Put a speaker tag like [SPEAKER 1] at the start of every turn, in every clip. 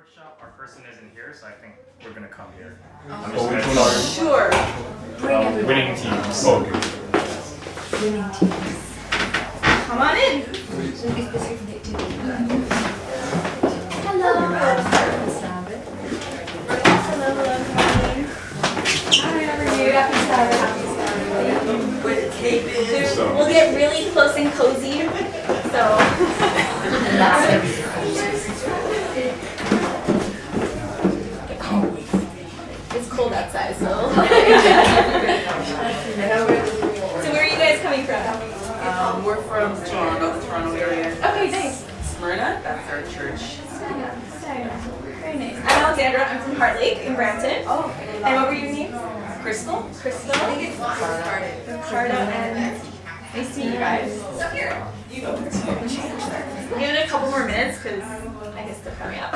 [SPEAKER 1] workshop, our person isn't here, so I think we're gonna come here.
[SPEAKER 2] Sure.
[SPEAKER 1] Winning teams.
[SPEAKER 3] Okay.
[SPEAKER 2] Winning teams. Come on in. Hello. Hello. Hi, how are you? Happy Sabbath.
[SPEAKER 4] Where the tape is.
[SPEAKER 2] We'll get really close and cozy. So. It's cold outside, so. So where are you guys coming from?
[SPEAKER 4] We're from Toronto, the Toronto area.
[SPEAKER 2] Okay, nice.
[SPEAKER 4] Smyrna, that's our church.
[SPEAKER 2] Very nice. I'm Alexandra. I'm from Heart Lake in Brampton. Oh. And what were your names?
[SPEAKER 4] Crystal.
[SPEAKER 2] Crystal. Ricardo and nice to meet you guys. So here. We'll give it a couple more minutes because I guess they're coming up.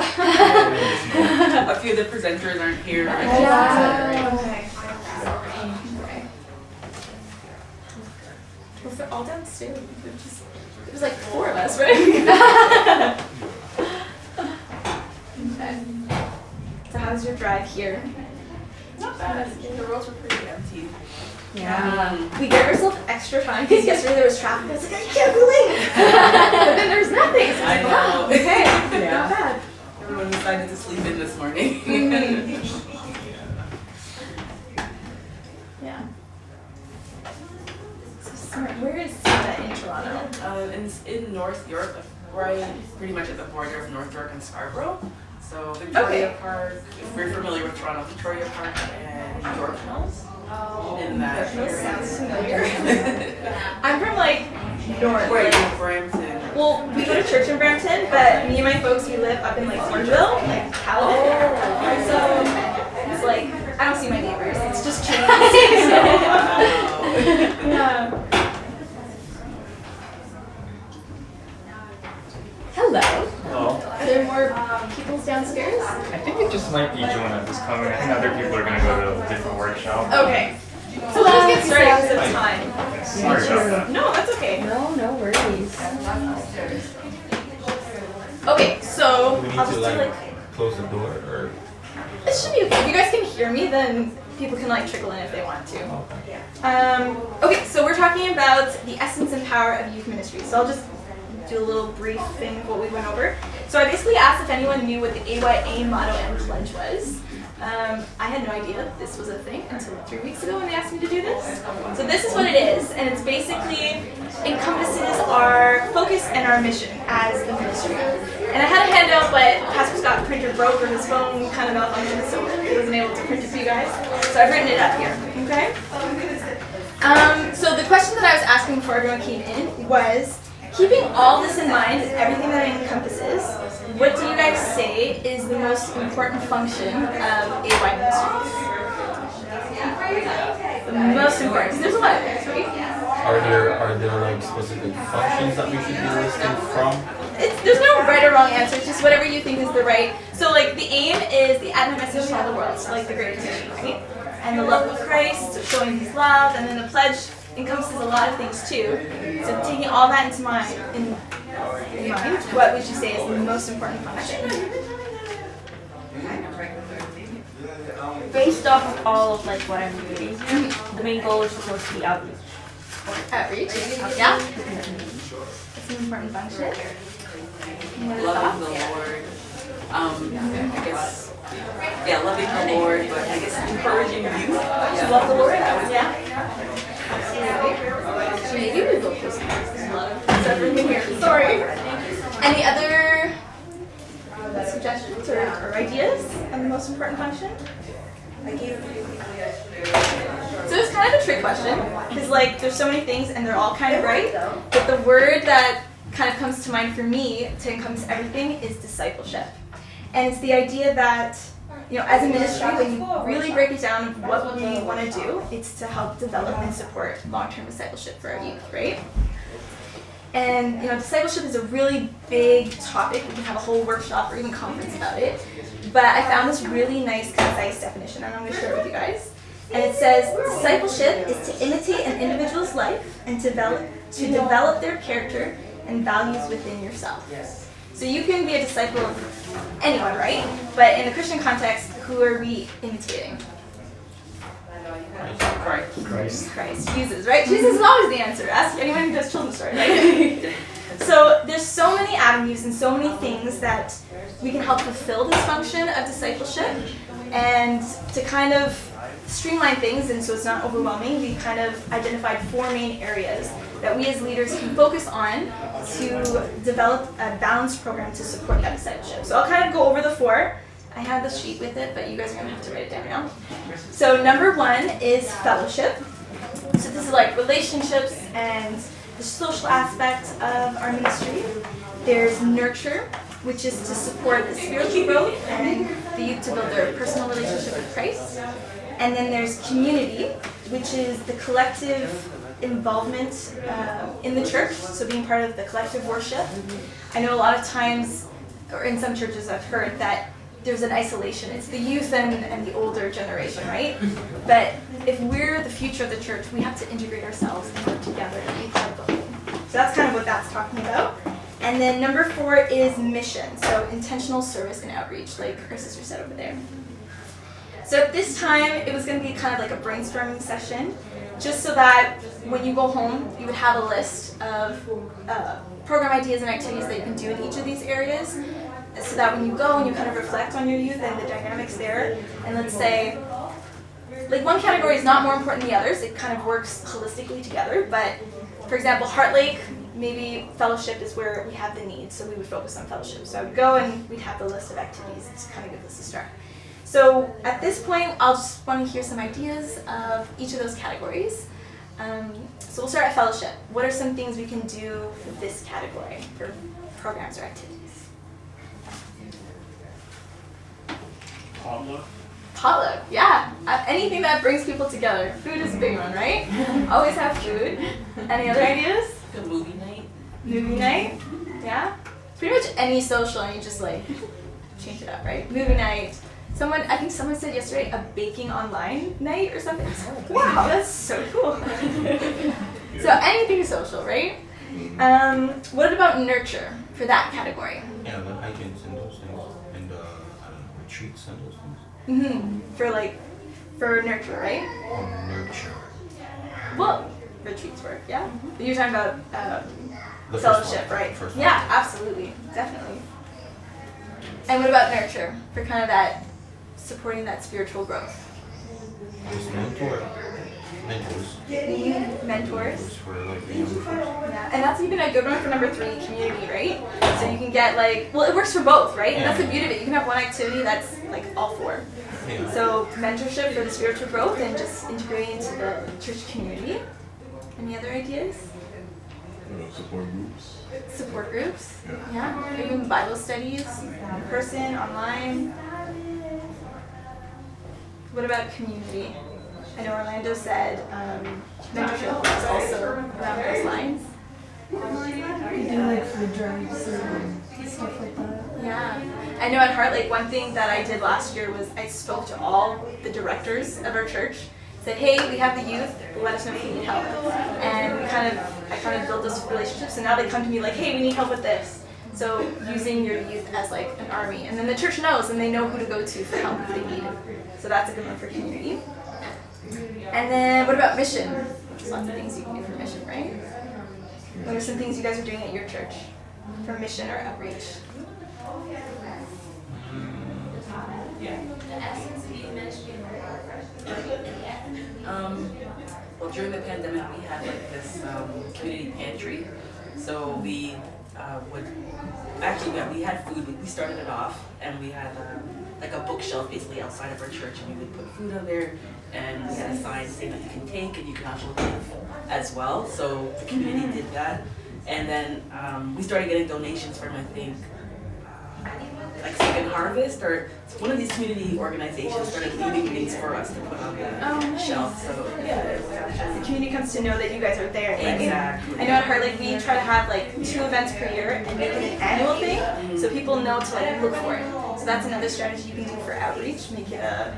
[SPEAKER 4] A few of the presenters aren't here.
[SPEAKER 2] Okay. Well, they're all downstairs. It was like 4 of us, right? Okay. So how's your drive here?
[SPEAKER 4] Not bad. The roads were pretty empty.
[SPEAKER 2] Yeah. We gave ourselves extra time because yesterday there was traffic. I was like, I can't believe. But then there's nothing. So
[SPEAKER 4] I know.
[SPEAKER 2] wow, okay.
[SPEAKER 4] Yeah.
[SPEAKER 2] Not bad.
[SPEAKER 4] Everyone decided to sleep in this morning.
[SPEAKER 2] Yeah. So smart. Where is Smyrna in Toronto?
[SPEAKER 4] It's in North York, right pretty much at the border of North York and Scarborough. So Victoria Park, if we're familiar with Toronto, Victoria Park and York Mills. In that
[SPEAKER 2] That
[SPEAKER 4] area.
[SPEAKER 2] sounds familiar. I'm from like north.
[SPEAKER 4] Right,
[SPEAKER 2] like-
[SPEAKER 4] in Brampton.
[SPEAKER 2] Well, we go to church in Brampton, but me and my folks, we live up in like Orangeville, like Caledon. So it's like, I don't see my neighbors. It's just trees. Yeah. Hello.
[SPEAKER 1] Hello.
[SPEAKER 2] Are there more people downstairs?
[SPEAKER 1] I think it just might be Jonah who's coming. I think other people are gonna go to a different workshop.
[SPEAKER 2] Okay. So let's get started because of time.
[SPEAKER 1] Sorry about that.
[SPEAKER 2] No, that's okay.
[SPEAKER 5] No worries.
[SPEAKER 2] Okay, so
[SPEAKER 3] We need
[SPEAKER 2] I'll
[SPEAKER 3] to
[SPEAKER 2] just do like.
[SPEAKER 3] close the door or.
[SPEAKER 2] It should be okay. If you guys can hear me, then people can like trickle in if they want to. Okay, so we're talking about the essence and power of youth ministry. So I'll just do a little brief thing of what we went over. So I basically asked if anyone knew what the AYA motto and pledge was. I had no idea this was a thing until 3 weeks ago when they asked me to do this. So this is what it is, and it's basically encompasses our focus and our mission as the ministry. And I had a handout, but Pastor Scott's printer broke or his phone kind of malfunctioned, so he wasn't able to print it for you guys. So I've written it up here, okay? So the question that I was asking before everyone came in was, keeping all this in mind, everything that it encompasses, what do you guys say is the most important function of AY Ministries? The most important, because there's a lot of things, right?
[SPEAKER 3] Are there like specific functions that we should be listing from?
[SPEAKER 2] There's no right or wrong answer, it's just whatever you think is the right. So like the aim is the Advent message to all the world, so like the Great Commission, right? And the love of Christ, so showing His love, and then the pledge encompasses a lot of things too. So taking all that into mind, what would you say is the most important function?
[SPEAKER 5] Based off of all of like what I'm reading, the main goal is supposed to be outreach.
[SPEAKER 2] Outreach? Yeah? It's an important function. Any other
[SPEAKER 4] Loving
[SPEAKER 2] thoughts?
[SPEAKER 4] the Lord. I guess, yeah, loving the Lord, but I guess encouraging youth.
[SPEAKER 2] To love the Lord? Yeah? Absolutely. Maybe we go close to everything here. Sorry. Any other suggestions or ideas on the most important function? So it's kind of a trick question, because like there's so many things and they're all kind of right, but the word that kind of comes to mind for me to encompass everything is discipleship. And it's the idea that, you know, as a ministry, when you really break it down of what we want to do, it's to help develop and support long-term discipleship for our youth, right? And, you know, discipleship is a really big topic. We can have a whole workshop or even conference about it. But I found this really nice, concise definition, and I'm going to share it with you guys. And it says, discipleship is to imitate an individual's life and to develop their character and values within yourself. So you can be a disciple of anyone, right? But in the Christian context, who are we imitating?
[SPEAKER 1] Christ.
[SPEAKER 2] Christ, Jesus, right? Jesus is always the answer. Ask anyone who does children's stories, right? So there's so many avenues and so many things that we can help fulfill this function of discipleship. And to kind of streamline things and so it's not overwhelming, we kind of identified 4 main areas that we as leaders can focus on to develop a balanced program to support that discipleship. So I'll kind of go over the 4. I have the sheet with it, but you guys are going to have to write it down now. So number 1 is fellowship. So this is like relationships and the social aspect of our ministry. There's nurture, which is to support the spiritual growth and the youth to build their personal relationship with Christ. And then there's community, which is the collective involvement in the church, so being part of the collective worship. I know a lot of times, or in some churches I've heard, that there's an isolation. It's the youth and the older generation, right? But if we're the future of the church, we have to integrate ourselves and work together and be part of the whole. So that's kind of what that's talking about. And then number 4 is mission, so intentional service and outreach, like our sister said over there. So at this time, it was going to be kind of like a brainstorming session, just so that when you go home, you would have a list of program ideas and activities that you can do in each of these areas, so that when you go and you kind of reflect on your youth and the dynamics there, and let's say, like one category is not more important than the others, it kind of works holistically together, but for example, Heart Lake, maybe fellowship is where we have the need, so we would focus on fellowship. So I would go and we'd have the list of activities to kind of give us a start. So at this point, I'll just want to hear some ideas of each of those categories. So we'll start at fellowship. What are some things we can do for this category, for programs or activities? Potluck, yeah. Anything that brings people together. Food is a big one, right? Always have food. Any other ideas?
[SPEAKER 4] A movie night.
[SPEAKER 2] Movie night, yeah. Pretty much any social, and you just like change it up, right? Movie night. I think someone said yesterday a baking online night or something. Wow, that's so cool. So anything social, right? What about nurture for that category?
[SPEAKER 3] Yeah, the hikings and those things, and retreats and those things.
[SPEAKER 2] For nurture, right?
[SPEAKER 3] Or nurture.
[SPEAKER 2] Well, retreats work, yeah. But you're talking about
[SPEAKER 3] The first
[SPEAKER 2] fellowship,
[SPEAKER 3] one,
[SPEAKER 2] right?
[SPEAKER 3] first one.
[SPEAKER 2] Yeah, absolutely, definitely. And what about nurture for kind of that supporting that spiritual growth?
[SPEAKER 3] Just mentors.
[SPEAKER 2] Mentors.
[SPEAKER 3] For like the younger folks.
[SPEAKER 2] Yeah, and that's even a good one for number 3, community, right? So you can get it works for both, right? And that's the beauty of it. You can have one activity that's like all 4.
[SPEAKER 3] Yeah.
[SPEAKER 2] So mentorship for the spiritual growth and just integrating into the church community. Any other ideas?
[SPEAKER 6] Support groups.
[SPEAKER 2] Support groups?
[SPEAKER 6] Yeah.
[SPEAKER 2] Yeah. Even Bible studies, in person, online. What about community? I know Orlando said mentorship is also around those lines.
[SPEAKER 5] We do like food drives and stuff like that.
[SPEAKER 2] Yeah. I know at Heart Lake, one thing that I did last year was I spoke to all the directors of our church. Said, hey, we have the youth, let us know if you need help. And I kind of built those relationships, and now they come to me like, hey, we need help with this. So using your youth as like an army. And then the church knows, and they know who to go to for help if they need it. So that's a good one for community. And then what about mission? There's lots of things you can do for mission, right? What are some things you guys are doing at your church for mission or outreach?
[SPEAKER 4] Well, during the pandemic, we had like this community pantry. So we we had food. We started it off, and we had like a bookshelf basically outside of our church, and we would put food on there, and we had a sign saying that you can take and you can also give as well. So the community did that, and then we started getting donations from I think like Second Harvest or one of these community organizations started leaving things for us to put on the shelf. So yeah,
[SPEAKER 2] The community comes to know that you guys are there, right?
[SPEAKER 4] Exactly.
[SPEAKER 2] I know at Heart Lake we try to have like 2 events per year and make it an annual thing, so people know to like look for it. So that's another strategy you can do for outreach. Make it a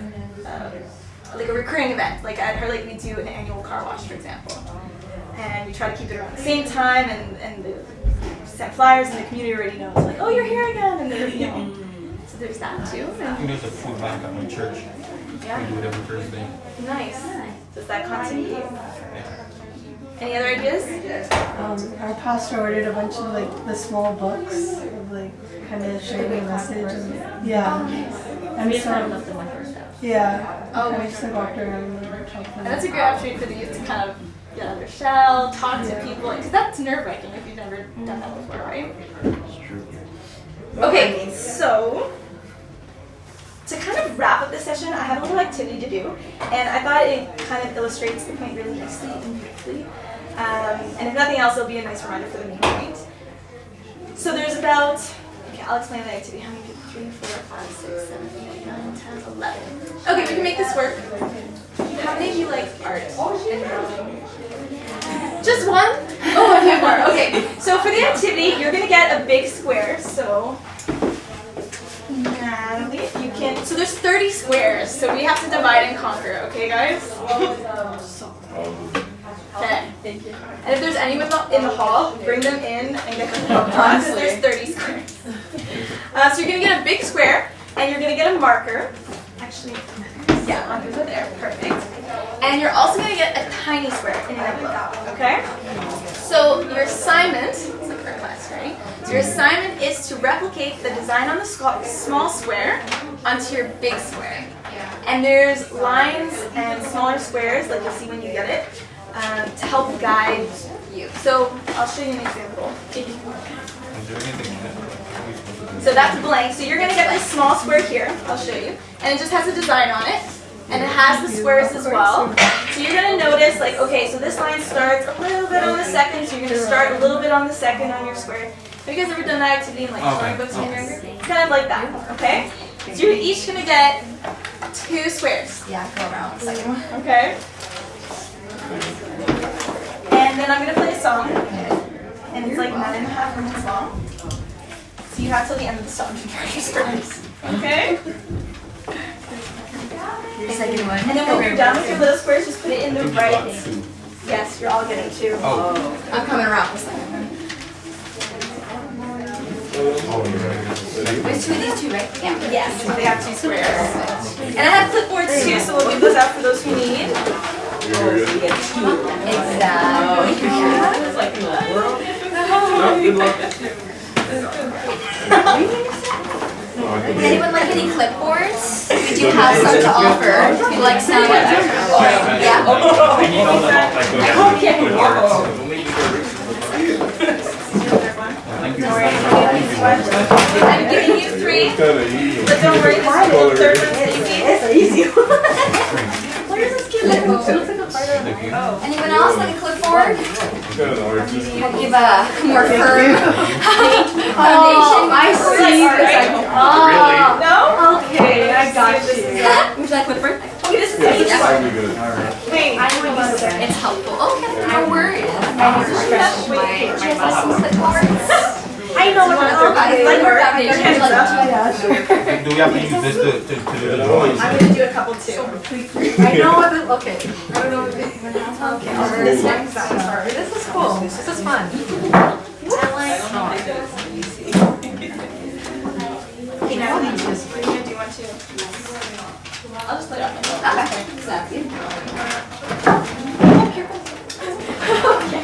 [SPEAKER 2] recurring event. Like at Heart Lake we do an annual car wash, for example, and we try to keep it around the same time and the sent flyers and the community already knows, like, oh, you're here again, and they're, you know, so there's that too.
[SPEAKER 3] I think there's a food bank at my church.
[SPEAKER 2] Yeah,
[SPEAKER 3] We do it every Thursday.
[SPEAKER 2] nice. So it's that continuity.
[SPEAKER 3] Yeah.
[SPEAKER 2] Any other ideas?
[SPEAKER 5] Our pastor ordered a bunch of like the small books of like kind of sharing a message and yeah. And so yeah.
[SPEAKER 2] Oh,
[SPEAKER 5] I just like walked around and talked to
[SPEAKER 2] And that's a
[SPEAKER 5] them.
[SPEAKER 2] great opportunity for the youth to kind of get out of their shell, talk to people, because that's nerve-wracking if you've never done that before, right?
[SPEAKER 6] It's true.
[SPEAKER 2] Okay, so to kind of wrap up this session, I have a little activity to do, and I thought it kind of illustrates the point really nicely and beautifully. And if nothing else, it'll be a nice reminder for the main point. So there's about, okay, I'll explain the activity. How many people? 3, 4, 5, 6, 7, 8, 9, 10, 11. Okay, we can make this work. How many of you like art and drawing? Just one? Oh, a few more. Okay, so for the activity, you're going to get a big square. So, Natalie, if you can. So there's 30 squares, so we have to divide and conquer, okay, guys? Okay. Thank you. And if there's anyone in the hall, bring them in and get them help because there's 30 squares. So you're going to get a big square, and you're going to get a marker. Actually, yeah, markers are there. Perfect. And you're also going to get a tiny square in an envelope, okay? So your assignment, it's like our class, right? So your assignment is to replicate the design on the small square onto your big square. And there's lines and smaller squares, like you'll see when you get it, to help guide you. So I'll show you an example.
[SPEAKER 3] Is there anything in it?
[SPEAKER 2] So that's blank. So you're going to get this small square here. I'll show you. And it just has a design on it. And it has the squares as well. So you're going to notice, like, okay, so this line starts a little bit on the second. So you're going to start a little bit on the second on your square. Have you guys ever done that activity in like coloring books when you're younger? It's kind of like that, okay? So you're each going to get 2 squares.
[SPEAKER 7] Yeah, go around. So,
[SPEAKER 2] Okay? And then I'm going to play a song. And it's like 9.5 minutes long. So you have till the end of the song to draw your squares. Okay?
[SPEAKER 7] your second one.
[SPEAKER 2] And then when you're done with your little squares, just put it in the right. Yes, you're all getting 2.
[SPEAKER 3] Oh.
[SPEAKER 7] I'm coming around this second one. There's 2 of these 2, right? Yeah.
[SPEAKER 2] Yes, so they have 2 squares. And I have clipboards too, so we'll give those out for those who need.
[SPEAKER 7] Exactly.
[SPEAKER 4] It's like in the world.
[SPEAKER 6] Good luck.
[SPEAKER 7] Does anyone like any clipboards? We do have some to offer. If you like some. Yeah.
[SPEAKER 1] I need all the help I go get with art.
[SPEAKER 2] I'm giving you 3,
[SPEAKER 6] It's kind of easy.
[SPEAKER 2] but don't worry, this third one's easy.
[SPEAKER 7] Anyone else like a clipboard?
[SPEAKER 6] It's kind of artistic.
[SPEAKER 7] Give a more firm foundation.
[SPEAKER 5] I see.
[SPEAKER 2] Right? No?
[SPEAKER 5] Okay, I got you.
[SPEAKER 7] Would you like clipboard?
[SPEAKER 2] Okay, this is
[SPEAKER 6] Yeah,
[SPEAKER 2] easy.
[SPEAKER 6] it's probably good.
[SPEAKER 2] Wait.
[SPEAKER 7] It's helpful. Okay, no worries. My clipboards.
[SPEAKER 2] I know what
[SPEAKER 7] Okay,
[SPEAKER 2] like
[SPEAKER 7] more
[SPEAKER 2] your
[SPEAKER 7] foundation.
[SPEAKER 2] hands
[SPEAKER 7] Like,
[SPEAKER 2] up.
[SPEAKER 5] Yeah, sure.
[SPEAKER 3] Do we have to use this to do the drawings?
[SPEAKER 2] I'm going to do a couple too.
[SPEAKER 5] I know what it, okay. I don't know what it, okay.
[SPEAKER 2] This one.
[SPEAKER 5] Sorry, this is cool. This is fun.
[SPEAKER 2] Okay, Natalie, do you want to? I'll just put it on my phone.
[SPEAKER 7] Okay, exactly.
[SPEAKER 2] Okay.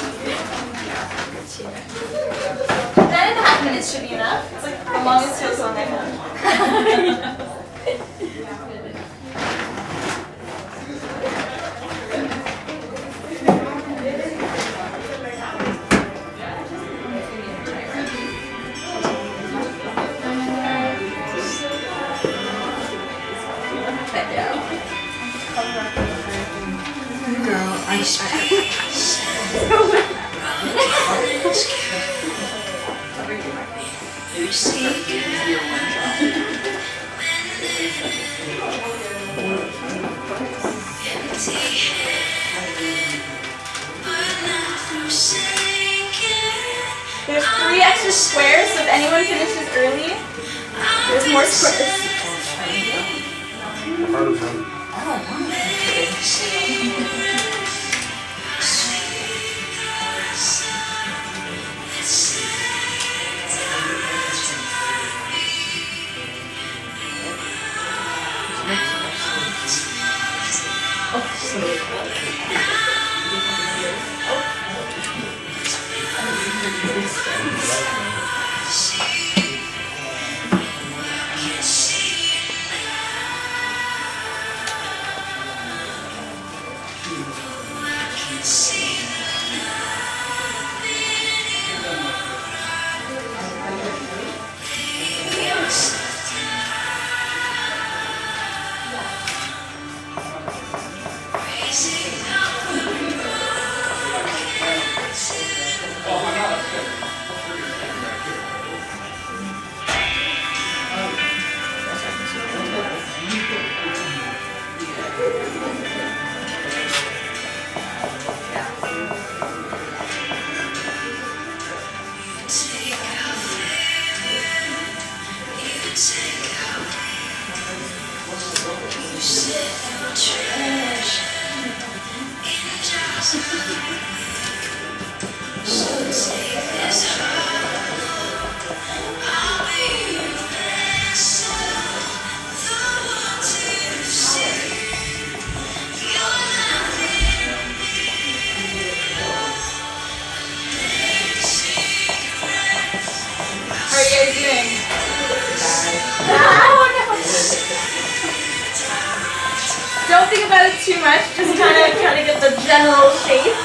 [SPEAKER 2] 9.5 minutes should be enough. It's like the longest toast song I have. There's 3 extra squares, so if anyone finishes early, there's more squares. How are you guys doing? Don't think about it too much, just kind of try to get the general shape.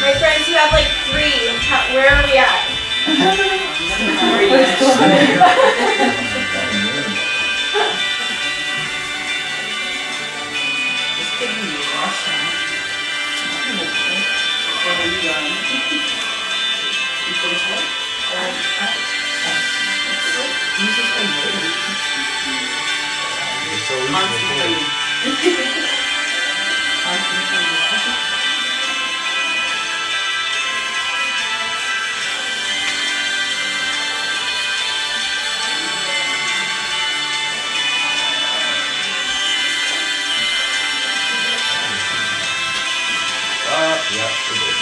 [SPEAKER 2] My friends, you have like 3. Where are we at?
[SPEAKER 3] Yeah, we did.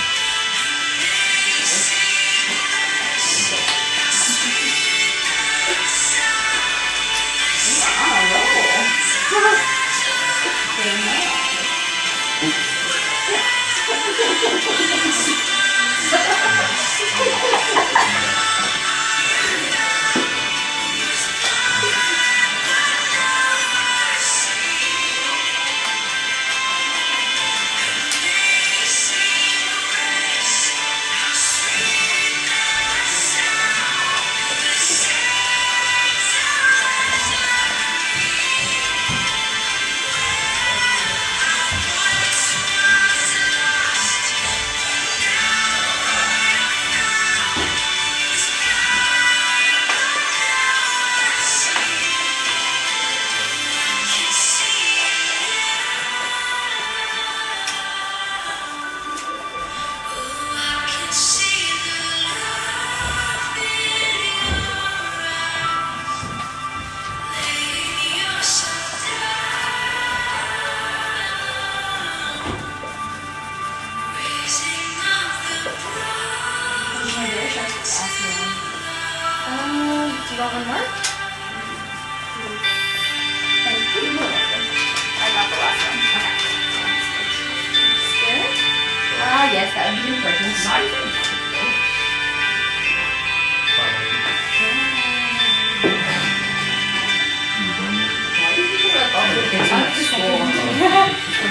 [SPEAKER 7] that would be important.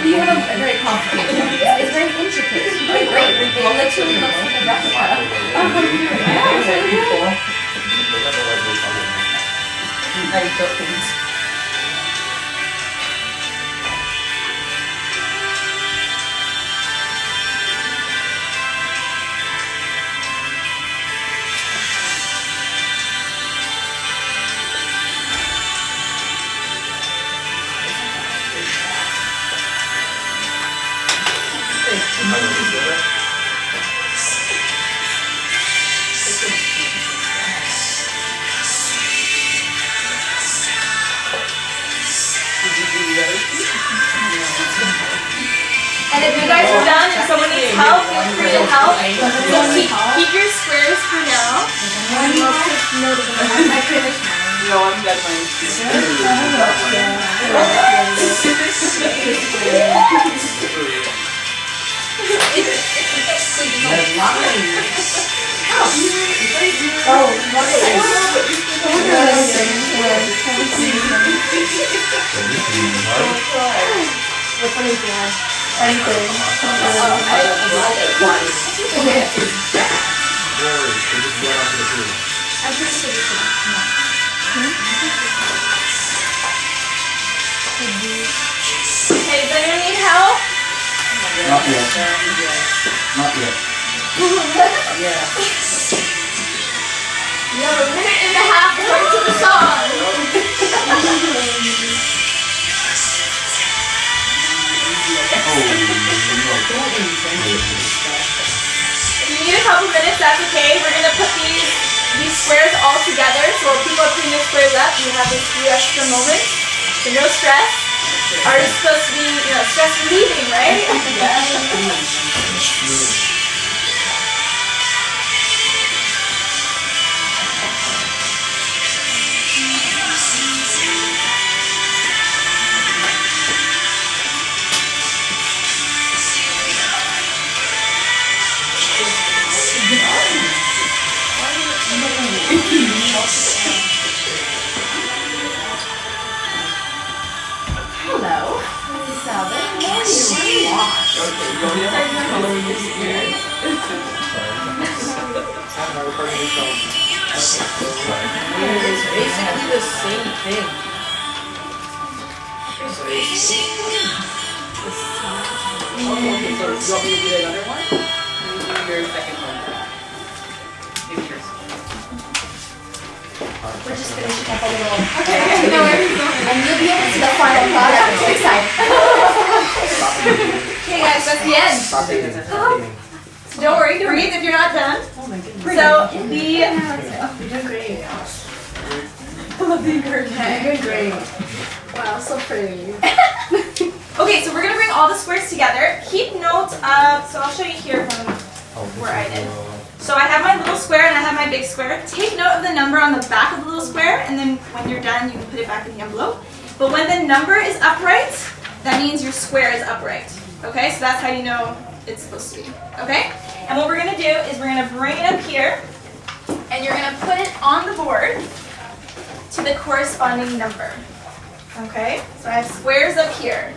[SPEAKER 7] You have a very complicated one. It's very intricate. Very great. It literally looks like a replica. Yeah, it's really cool.
[SPEAKER 4] I don't.
[SPEAKER 2] And if you guys are done, if someone needs help, feel free to help. So keep your squares for now.
[SPEAKER 7] I finished mine.
[SPEAKER 4] No, I'm done mine.
[SPEAKER 5] Which one is yours? Anything.
[SPEAKER 2] I'm pretty sure this Okay, does anyone need help?
[SPEAKER 3] Not yet. Not yet.
[SPEAKER 4] Yeah.
[SPEAKER 2] You have a minute and a half according to the song. If you need a couple minutes, that's okay. We're gonna put these squares all together. So while people are putting their squares up, you have this few extra moments. So no stress. Art is supposed to be, stress relieving, right?
[SPEAKER 7] Hello. Salvin. What do you want?
[SPEAKER 4] It's basically the same thing. Okay, so you want me to do another one? You do your second one. Maybe yours.
[SPEAKER 7] We're just finishing up a little. Okay. And you'll be able to see the final product. I'm so excited.
[SPEAKER 2] Okay guys, that's the end.
[SPEAKER 3] Stop dating. Stop dating.
[SPEAKER 2] Don't worry, breathe if you're not done.
[SPEAKER 4] Oh my goodness.
[SPEAKER 2] So the
[SPEAKER 4] You're doing great.
[SPEAKER 2] I love the encouragement.
[SPEAKER 5] You're great. Wow, so pretty.
[SPEAKER 2] Okay, so we're gonna bring all the squares together. Keep note of, so I'll show you here from where I did. So I have my little square and I have my big square. Take note of the number on the back of the little square, and then when you're done, you can put it back in the envelope. But when the number is upright, that means your square is upright. Okay, so that's how you know it's supposed to be. Okay? And what we're gonna do is we're gonna bring it up here, and you're gonna put it on the board to the corresponding number. Okay? So I have squares up here.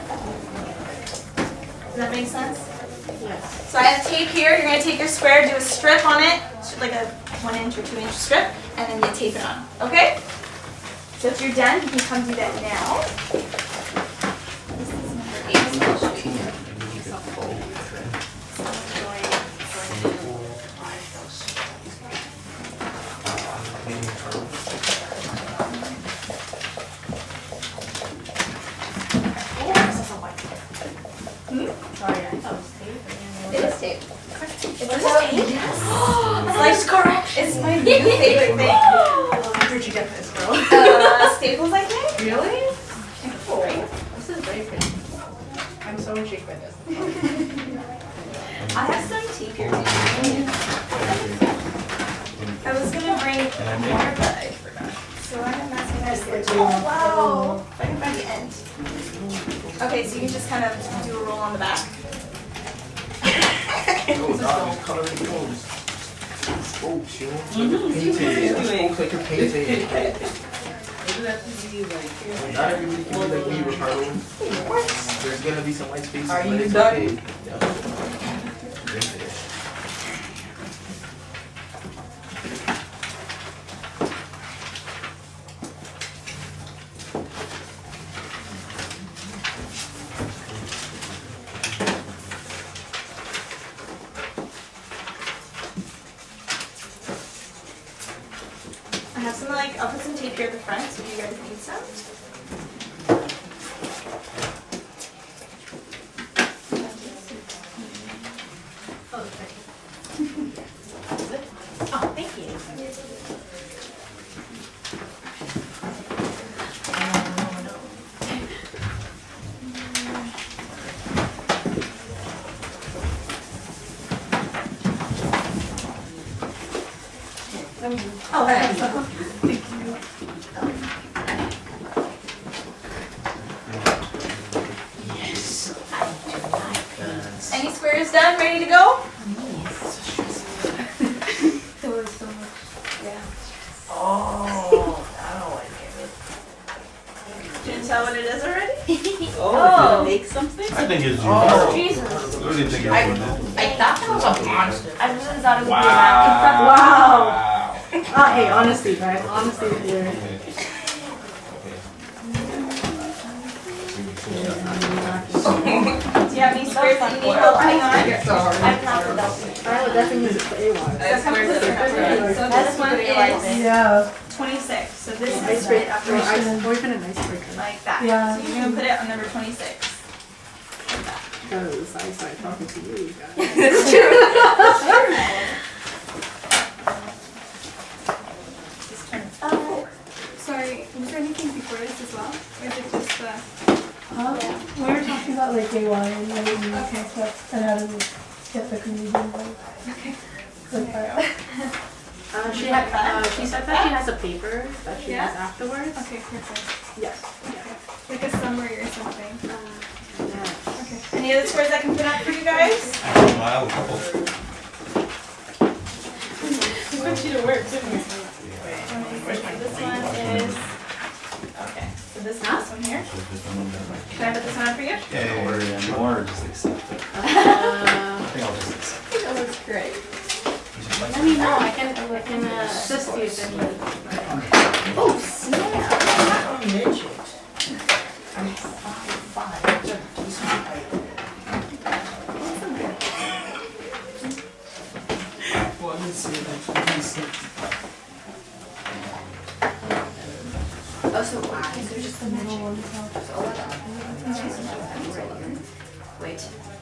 [SPEAKER 2] Does that make sense?
[SPEAKER 5] Yes.
[SPEAKER 2] So I have tape here. You're going to take your square, do a strip on it, like a 1 inch or 2 inch strip, and then you tape it on. Okay? So if you're done, you can come do that now. This is number 8, so I'll show you here.
[SPEAKER 5] Sorry, I thought it was tape.
[SPEAKER 2] It is tape. It was tape? Yes. It's correct. It's my new favorite thing.
[SPEAKER 5] Where'd you get this, girl?
[SPEAKER 2] Staples, I think.
[SPEAKER 5] Really? Cool. This is very pretty. I'm so intrigued by this.
[SPEAKER 2] I have some tape here. I was gonna bring more, but I forgot. So I have masking tape. Oh wow! If I can find the end. Okay, so you can just kind of do a roll on the back.
[SPEAKER 3] Oh, dog, he's coloring clothes. Spokes, you know? Painted. Spokes like you're painted.
[SPEAKER 4] Doesn't have to be like.
[SPEAKER 3] Not everybody can be like me, Ricardo. There's gonna be some white spaces.
[SPEAKER 4] Are
[SPEAKER 3] but
[SPEAKER 4] you
[SPEAKER 3] it's
[SPEAKER 4] done?
[SPEAKER 3] okay. Yeah. Drink it.
[SPEAKER 2] I have some I'll put some tape here at the front so you guys need some. Oh, thank you. Oh, thank you. Any squares done? Ready to go? There was so much. Yeah.
[SPEAKER 4] Oh, now I get it.
[SPEAKER 2] Didn't tell what it is already?
[SPEAKER 4] Oh, did it make something?
[SPEAKER 6] I think it's you.
[SPEAKER 7] Oh,
[SPEAKER 6] I
[SPEAKER 7] Jesus.
[SPEAKER 6] really think it's
[SPEAKER 7] I
[SPEAKER 6] you.
[SPEAKER 7] thought that was a monster. I really thought it would
[SPEAKER 5] Wow. Hey, honesty, right? Honesty here.
[SPEAKER 2] Do you have any squares that you need help putting on?
[SPEAKER 7] be a monster. I'm not without it.
[SPEAKER 5] I would definitely use it for AY.
[SPEAKER 2] So this one is
[SPEAKER 5] Yeah.
[SPEAKER 2] 26. So this is
[SPEAKER 5] Icebreaker.
[SPEAKER 2] right
[SPEAKER 5] No,
[SPEAKER 2] after
[SPEAKER 5] boyfriend and icebreaker.
[SPEAKER 2] like that.
[SPEAKER 5] Yeah.
[SPEAKER 2] So you're gonna put it on number 26.
[SPEAKER 5] Because I started talking to you guys.
[SPEAKER 2] It's true. Just turn it forward.
[SPEAKER 8] Sorry, was there anything before this as well? Or is it just
[SPEAKER 5] We were talking about like AY and like stuff and how to get the comedian like.
[SPEAKER 8] Okay.
[SPEAKER 5] She said that she has a paper that she
[SPEAKER 8] Yeah?
[SPEAKER 5] has afterwards.
[SPEAKER 8] Okay, perfect.
[SPEAKER 5] Yes.
[SPEAKER 8] Like a summary or something. Okay.
[SPEAKER 2] Any other squares I can put up for you guys?
[SPEAKER 6] I have a couple.
[SPEAKER 2] We want you to work, didn't we? This one is. Okay, so this one here. Can I put this one up for you?
[SPEAKER 1] Yeah, don't worry anymore, or just accept it. I think I'll just accept it.
[SPEAKER 2] That looks great.
[SPEAKER 5] Let me know. I can assist you if you need.
[SPEAKER 2] Oh, snap!
[SPEAKER 7] Oh, so eyes are just the middle one. Wait.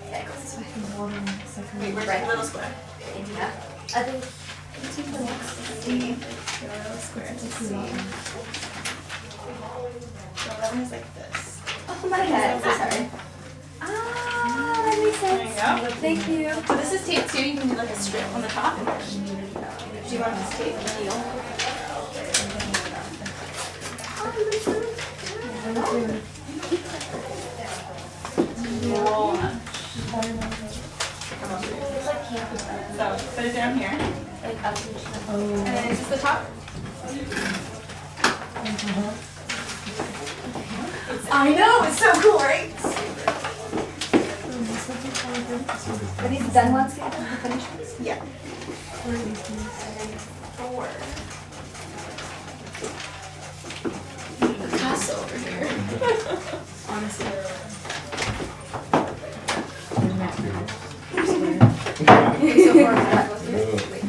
[SPEAKER 7] Yeah, it goes this way.
[SPEAKER 2] Wait, where's the little square?
[SPEAKER 7] Yeah. I think.
[SPEAKER 2] The little square. Let's see. So 11 is like this.
[SPEAKER 7] Oh my god. Sorry. Ah, that makes sense.
[SPEAKER 2] There you go.
[SPEAKER 7] Thank you.
[SPEAKER 2] So this is tape too. You can do like a strip on the top. Do you want this tape? Roll on.
[SPEAKER 7] It's like campus.
[SPEAKER 2] So put it down here.
[SPEAKER 7] Like up
[SPEAKER 2] And then is this the top? I know, it's so cool, right?
[SPEAKER 7] Are these done ones? The finished ones?
[SPEAKER 2] Yeah. 4. Picasso over here.
[SPEAKER 5] Honestly.
[SPEAKER 7] So far, that goes here. Wait.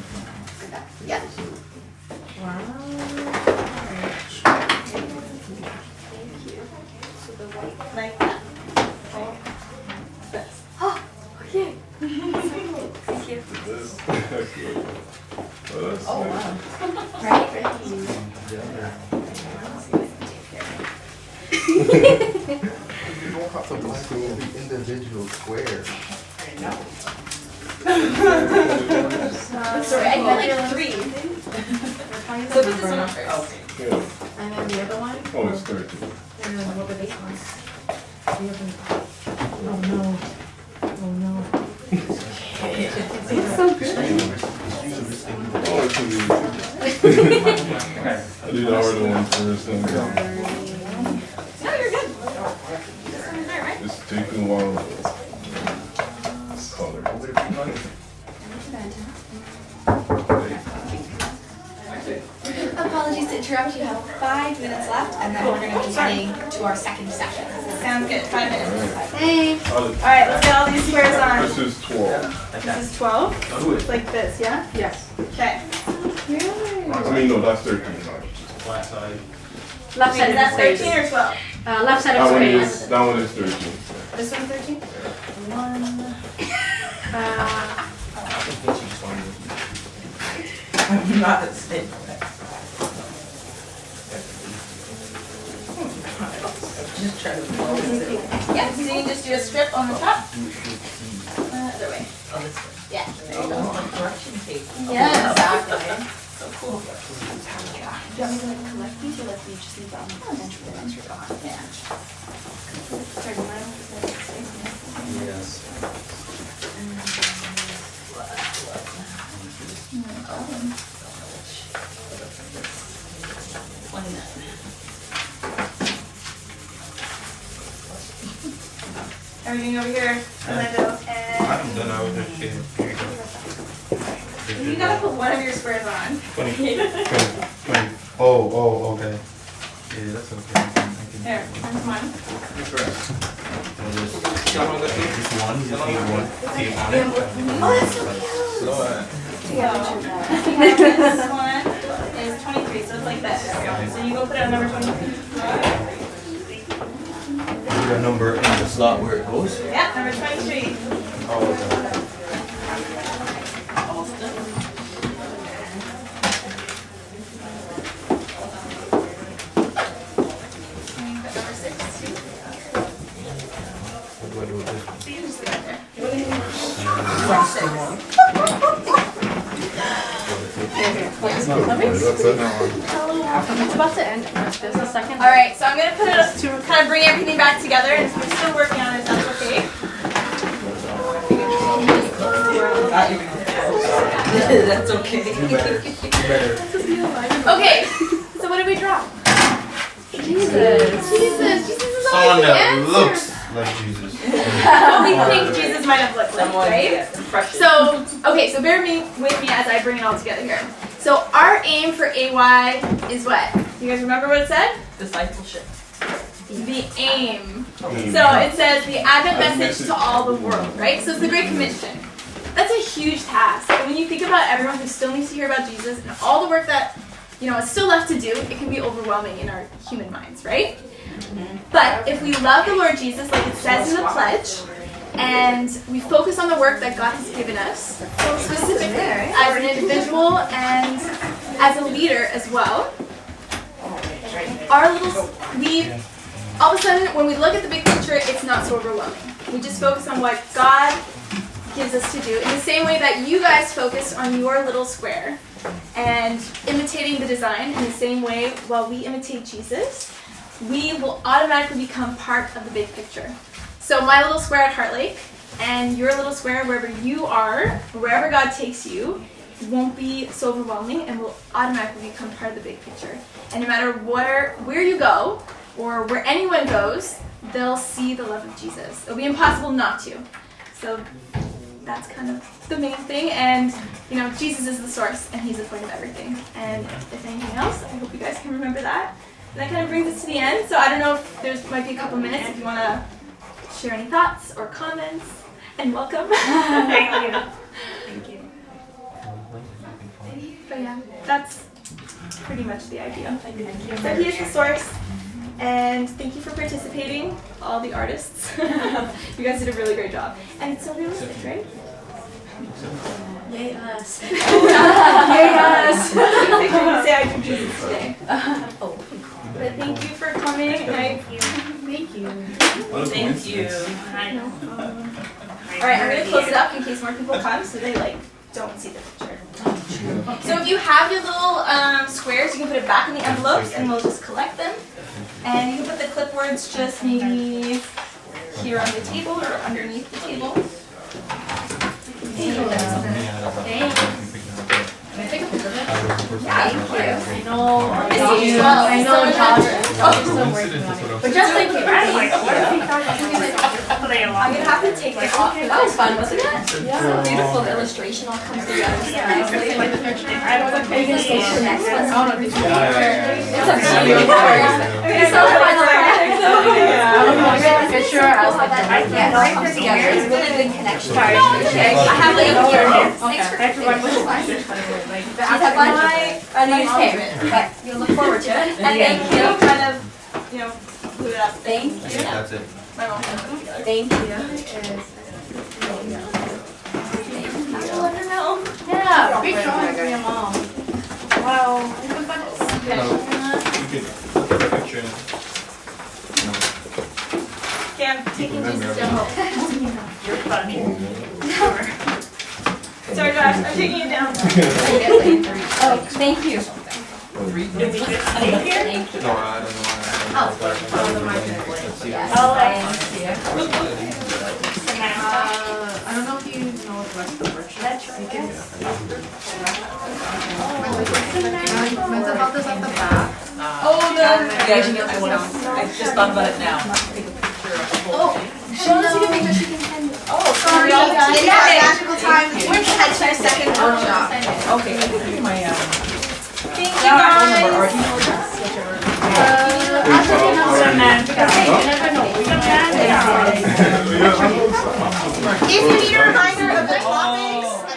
[SPEAKER 7] Like that. Yeah.
[SPEAKER 2] Like that.
[SPEAKER 7] Oh, okay. Thank you.
[SPEAKER 6] Oh,
[SPEAKER 7] wow. Right?
[SPEAKER 3] You don't have to black the individual square.
[SPEAKER 2] Sorry, I got like 3. So put this one up first.
[SPEAKER 6] Yeah.
[SPEAKER 5] And then the other one?
[SPEAKER 6] Oh, it's 30.
[SPEAKER 5] And then what were these ones? Oh no. Oh no. It's so good.
[SPEAKER 3] Oh, it's easy. I did the harder one first.
[SPEAKER 2] No, you're good. This one is there, right?
[SPEAKER 3] Just taking one color.
[SPEAKER 7] Apologies to interrupt, you have 5 minutes left, and then we're going to be heading to our second session.
[SPEAKER 2] Sounds good. 5 minutes.
[SPEAKER 7] Thanks.
[SPEAKER 2] Alright, let's get all these squares on.
[SPEAKER 3] This is 12.
[SPEAKER 2] This is 12. Like this, yeah?
[SPEAKER 5] Yes.
[SPEAKER 2] Okay.
[SPEAKER 3] I mean, no, that's 13.
[SPEAKER 1] Flat side.
[SPEAKER 7] Left
[SPEAKER 2] Wait,
[SPEAKER 7] side
[SPEAKER 2] is that
[SPEAKER 7] of
[SPEAKER 2] 13
[SPEAKER 7] space.
[SPEAKER 2] or 12?
[SPEAKER 7] Left side
[SPEAKER 3] That
[SPEAKER 7] of
[SPEAKER 3] one
[SPEAKER 7] space.
[SPEAKER 3] is, that one is 13.
[SPEAKER 2] This one's 13?
[SPEAKER 4] I'm not saying. Just try to follow it.
[SPEAKER 2] Yeah, so you can just do a strip on the top. Other way.
[SPEAKER 4] Oh, this way.
[SPEAKER 2] Yeah.
[SPEAKER 4] There you go. Like direction tape.
[SPEAKER 2] Yeah, exactly.
[SPEAKER 4] So cool.
[SPEAKER 2] Do you want me to like collect these or like we just leave them on the entry on? Yeah. Sorry, do you mind if I say something?
[SPEAKER 1] Yes.
[SPEAKER 2] Everything over here, Orlando, and
[SPEAKER 6] I'm done, I was just kidding. Here you go.
[SPEAKER 2] you gotta put one of your squares on.
[SPEAKER 6] 20. Oh, okay. Yeah, that's okay.
[SPEAKER 2] There, that's mine.
[SPEAKER 6] Just one, you just need one tape on it.
[SPEAKER 2] Oh, that's so cute. This one is 23, so it's like this. So you go put it on number 23.
[SPEAKER 6] Put a number in the slot where it goes.
[SPEAKER 2] Yeah, number 23.
[SPEAKER 6] Oh, okay.
[SPEAKER 2] And you put number 6 too.
[SPEAKER 6] What do I do with this one?
[SPEAKER 2] So you just leave it there.
[SPEAKER 5] It's about to end. There's a second.
[SPEAKER 2] All right, so I'm gonna put it up to kind of bring everything back together, and we're still working on it. If that's okay.
[SPEAKER 4] That's okay.
[SPEAKER 2] Okay. So what did we draw? Jesus. Jesus is
[SPEAKER 6] Someone
[SPEAKER 2] always the
[SPEAKER 6] that
[SPEAKER 2] answer.
[SPEAKER 6] looks like Jesus.
[SPEAKER 2] What we think Jesus might have looked like,
[SPEAKER 4] Someone,
[SPEAKER 2] right?
[SPEAKER 4] yes, impression.
[SPEAKER 2] So, okay, so bear with me as I bring it all together here. So our aim for AY is what? You guys remember what it said?
[SPEAKER 4] Discipleship.
[SPEAKER 2] The aim. So it says the Advent message to all the world, right? So it's the Great Commission. That's a huge task. And when you think about everyone who still needs to hear about Jesus and all the work that, is still left to do, it can be overwhelming in our human minds, right? But if we love the Lord Jesus, like it says in the pledge, and we focus on the work that God has given us, specifically as an individual and as a leader as well, all of a sudden, when we look at the big picture, it's not so overwhelming. We just focus on what God gives us to do in the same way that you guys focus on your little square and imitating the design in the same way while we imitate Jesus, we will automatically become part of the big picture. So my little square at Heart Lake and your little square wherever you are, wherever God takes you, won't be so overwhelming and will automatically become part of the big picture. And no matter where you go or where anyone goes, they'll see the love of Jesus. It'll be impossible not to. So that's kind of the main thing. And Jesus is the source and he's the point of everything. And if anything else, I hope you guys can remember that. And that kind of brings us to the end. So I don't know if there might be a couple minutes if you want to share any thoughts or comments. And welcome. Thank you. Thank you. But yeah, that's pretty much the idea. So he is the source. And thank you for participating, all the artists. You guys did a really great job. And it's so realistic, right?
[SPEAKER 7] Yay us.
[SPEAKER 2] Yay us! Say I do Jesus today. But thank you for coming. Thank you.
[SPEAKER 7] Thank you.
[SPEAKER 4] Thank you.
[SPEAKER 2] Alright, I'm gonna close it up in case more people come so they don't see the picture. So if you have your little squares, you can put it back in the envelopes and we'll just collect them. And you can put the clipboards just maybe here on the table or underneath the table.
[SPEAKER 7] I know Josh is still working on it. But just in case.
[SPEAKER 2] I'm gonna have to take this off.
[SPEAKER 7] That was fun, wasn't it?
[SPEAKER 2] Yeah. Beautiful illustration all comes together so nicely.
[SPEAKER 7] Are you gonna stay for the next one? It's a
[SPEAKER 2] beautiful
[SPEAKER 7] It's so fun. I got a picture. I was like, yeah, it all comes together. It's really good connection. Okay, I have like a here. Thanks for She's had lunch. I know you came, but you look forward to it.
[SPEAKER 2] And then, kind of, glue it up.
[SPEAKER 7] Thank you.
[SPEAKER 6] That's it.
[SPEAKER 2] My mom put it together.
[SPEAKER 7] Thank you.
[SPEAKER 2] I'll let her know.
[SPEAKER 7] Yeah, big drawing for your mom. Wow.
[SPEAKER 6] You could look at the picture and,
[SPEAKER 2] Okay, I'm taking these
[SPEAKER 6] remember
[SPEAKER 2] down.
[SPEAKER 8] You're funny.
[SPEAKER 2] Sorry, Josh, I'm taking it down.
[SPEAKER 7] Oh, thank you.
[SPEAKER 8] Did we just stay here?
[SPEAKER 7] Thank you.
[SPEAKER 6] No, I don't know. Let's see.
[SPEAKER 8] Oh,
[SPEAKER 5] I don't know if you know what the rest of the workshop. You can. Mine's about this at the back.
[SPEAKER 4] I just thought about it now. Take a picture of the whole thing.
[SPEAKER 2] Show us you can make sure she can send.
[SPEAKER 5] Sorry,
[SPEAKER 2] guys.
[SPEAKER 5] it's our magical time. We're head to our second workshop.
[SPEAKER 4] Okay, I think my,
[SPEAKER 2] Thank you
[SPEAKER 4] phone number,
[SPEAKER 2] guys.
[SPEAKER 4] or email address, whichever.
[SPEAKER 5] If you need a reminder of the topics